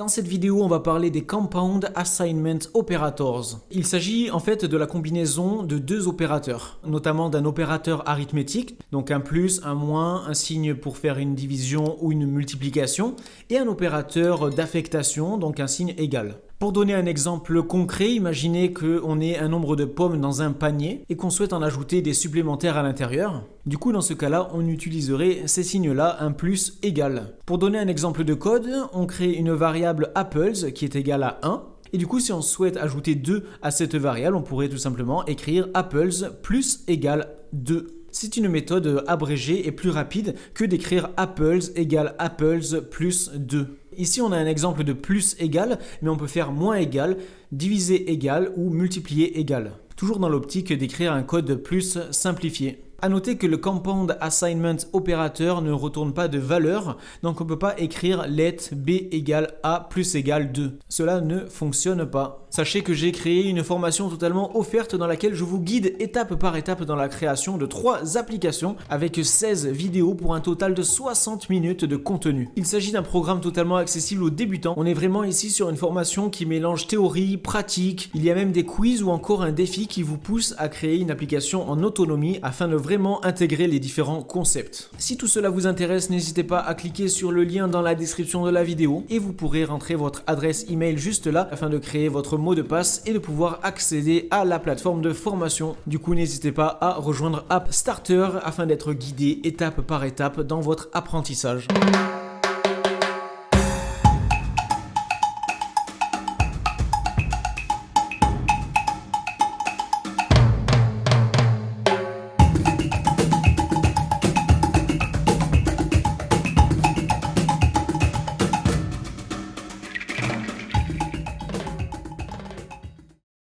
Dans cette vidéo, on va parler des Compound Assignment Operators. Il s'agit en fait de la combinaison de deux opérateurs, notamment d'un opérateur arithmétique, donc un plus, un moins, un signe pour faire une division ou une multiplication, et un opérateur d'affectation, donc un signe égal. Pour donner un exemple concret, imaginez qu'on ait un nombre de pommes dans un panier et qu'on souhaite en ajouter des supplémentaires à l'intérieur. Du coup, dans ce cas-là, on utiliserait ces signes-là, un plus égal. Pour donner un exemple de code, on crée une variable apples qui est égale à 1. Et du coup, si on souhaite ajouter 2 à cette variable, on pourrait tout simplement écrire apples plus égale 2. C'est une méthode abrégée et plus rapide que d'écrire apples égale apples plus 2. Ici, on a un exemple de plus égal, mais on peut faire moins égal, diviser égal ou multiplier égal. Toujours dans l'optique d'écrire un code plus simplifié. A noter que le Compound Assignment Operator ne retourne pas de valeur, donc on ne peut pas écrire let b égale a plus égale 2. Cela ne fonctionne pas. Sachez que j'ai créé une formation totalement offerte dans laquelle je vous guide étape par étape dans la création de 3 applications avec 16 vidéos pour un total de 60 minutes de contenu. Il s'agit d'un programme totalement accessible aux débutants. On est vraiment ici sur une formation qui mélange théorie, pratique. Il y a même des quiz ou encore un défi qui vous pousse à créer une application en autonomie afin de vraiment intégrer les différents concepts. Si tout cela vous intéresse, n'hésitez pas à cliquer sur le lien dans la description de la vidéo et vous pourrez rentrer votre adresse email juste là afin de créer votre mot de passe et de pouvoir accéder à la plateforme de formation. Du coup, n'hésitez pas à rejoindre App Starter afin d'être guidé étape par étape dans votre apprentissage.